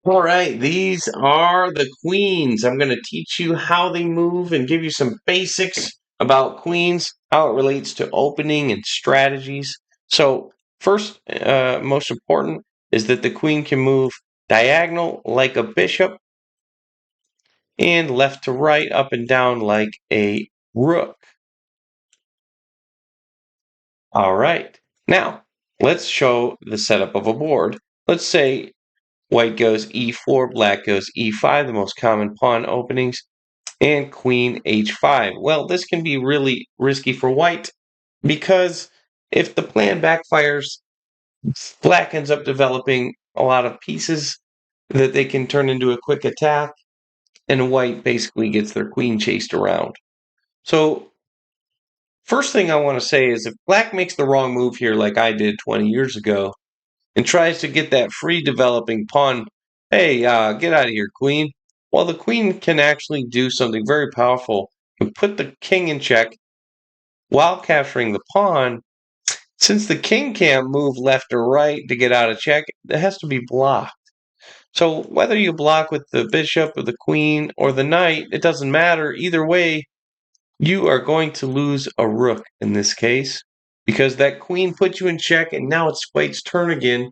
All right, these are the queens. I'm going to teach you how they move and give you some basics about queens, how it relates to opening and strategies. So, first, most important is that the queen can move diagonal like a bishop and left to right, up and down like a rook. All right, now let's show the setup of a board. Let's say white goes e4, black goes e5, the most common pawn openings, and queen h5. Well, this can be really risky for white because if the plan backfires, black ends up developing a lot of pieces that they can turn into a quick attack, and white basically gets their queen chased around. So, first thing I want to say is if black makes the wrong move here, like I did 20 years ago, and tries to get that free developing pawn, hey, get out of here, queen. Well, the queen can actually do something very powerful and put the king in check while capturing the pawn. Since the king can't move left or right to get out of check, it has to be blocked. So whether you block with the bishop or the queen or the knight, it doesn't matter. Either way, you are going to lose a rook in this case because that queen put you in check and now it's white's turn again.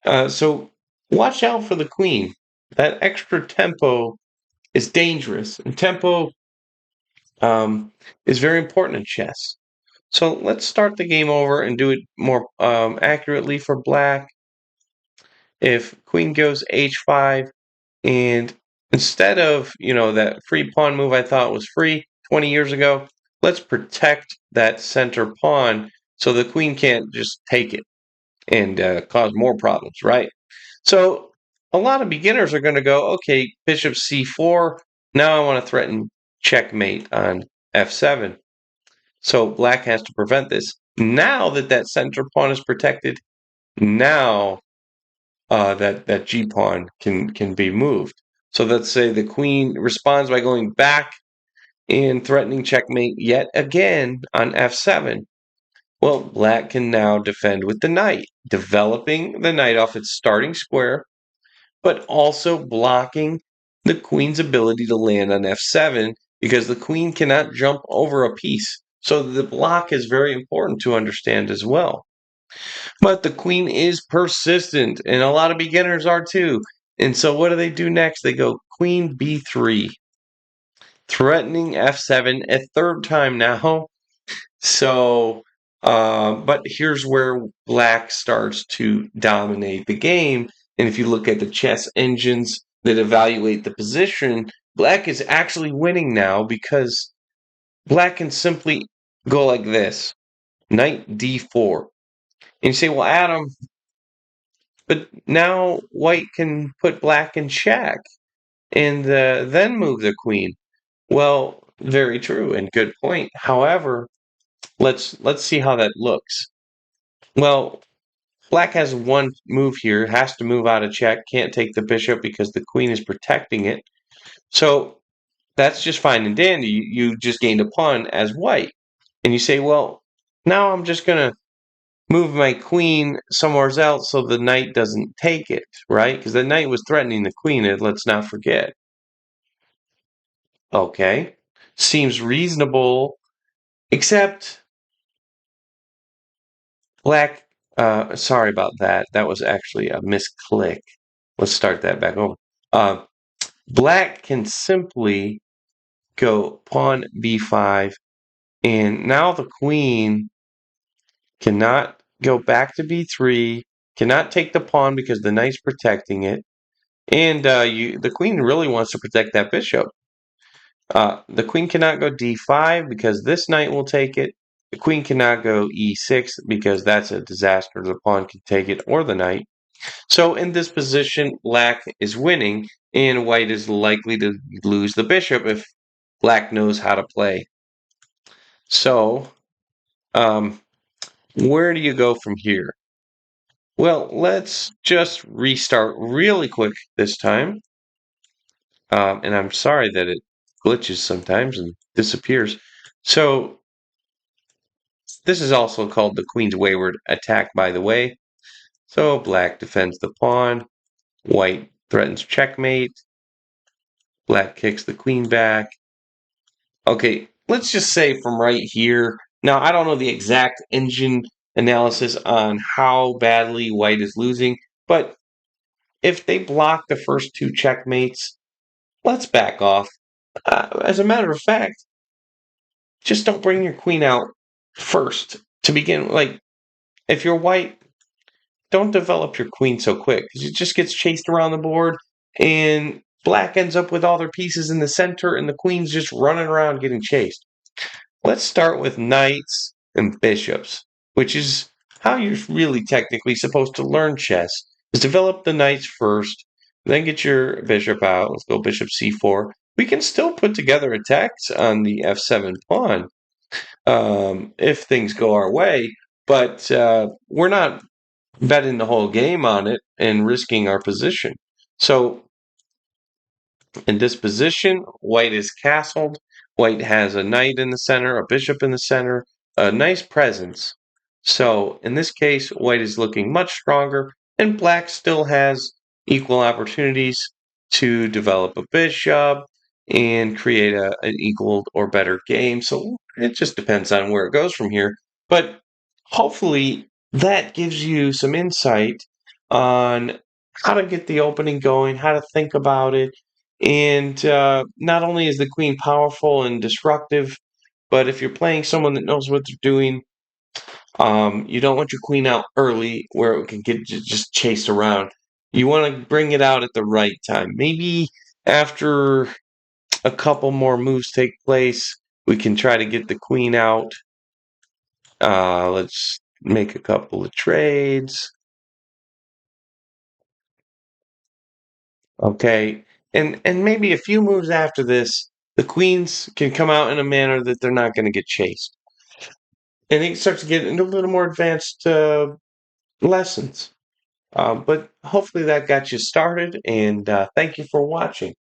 So watch out for the queen. That extra tempo is dangerous, and tempo is very important in chess. So let's start the game over and do it more accurately for black. If queen goes h5, and instead of that free pawn move I thought was free 20 years ago, let's protect that center pawn so the queen can't just take it and cause more problems, right? So a lot of beginners are going to go, okay, bishop c4. Now I want to threaten checkmate on f7. So black has to prevent this. Now that that center pawn is protected, now that g pawn can be moved. So let's say the queen responds by going back and threatening checkmate yet again on f7. Well, black can now defend with the knight, developing the knight off its starting square, but also blocking the queen's ability to land on f7 because the queen cannot jump over a piece. So the block is very important to understand as well. But the queen is persistent, and a lot of beginners are too. And so what do they do next? They go queen b3, threatening f7 a third time now. So, but here's where black starts to dominate the game. And if you look at the chess engines that evaluate the position, black is actually winning now because black can simply go like this, knight d4. And you say, well, Adam, but now white can put black in check and then move the queen. Well, very true and good point. However, let's see how that looks. Well, black has one move here, has to move out of check, can't take the bishop because the queen is protecting it. So that's just fine and dandy. You just gained a pawn as white. And you say, well, now I'm just going to move my queen somewhere else so the knight doesn't take it, right? Because the knight was threatening the queen, let's not forget. Okay. Seems reasonable, except black, sorry about that. That was actually a misclick. Let's start that back over. Uh, Black can simply go pawn b5, and now the queen cannot go back to b3, cannot take the pawn because the knight's protecting it, and the queen really wants to protect that bishop. The queen cannot go d5 because this knight will take it. The queen cannot go e6 because that's a disaster. The pawn can take it or the knight. So in this position, black is winning, and white is likely to lose the bishop if black knows how to play. So, where do you go from here? Well, let's just restart really quick this time. And I'm sorry that it glitches sometimes and disappears. So, this is also called the Queen's Wayward attack, by the way. So, black defends the pawn, white threatens checkmate. Black kicks the queen back. Okay, let's just say from right here. Now, I don't know the exact engine analysis on how badly white is losing, but if they block the first two checkmates, let's back off. As a matter of fact, just don't bring your queen out first to begin. Like, if you're white, don't develop your queen so quick because it just gets chased around the board, and black ends up with all their pieces in the center, and the queen's just running around getting chased. Let's start with knights and bishops, which is how you're really technically supposed to learn chess. Is develop the knights first, then get your bishop out. Let's go bishop c4. We can still put together attacks on the f7 pawn if things go our way, but we're not betting the whole game on it and risking our position. So in this position, white is castled. White has a knight in the center, a bishop in the center, a nice presence. So in this case, white is looking much stronger, and black still has equal opportunities to develop a bishop and create an equal or better game. So it just depends on where it goes from here. But hopefully that gives you some insight on how to get the opening going, how to think about it, and not only is the queen powerful and disruptive, but if you're playing someone that knows what they're doing, you don't want your queen out early where it can get just chased around. You want to bring it out at the right time. Maybe after a couple more moves take place, we can try to get the queen out. Let's make a couple of trades. Okay. And maybe a few moves after this, the queens can come out in a manner that they're not going to get chased. And it starts to get into a little more advanced lessons. But hopefully that got you started, and thank you for watching.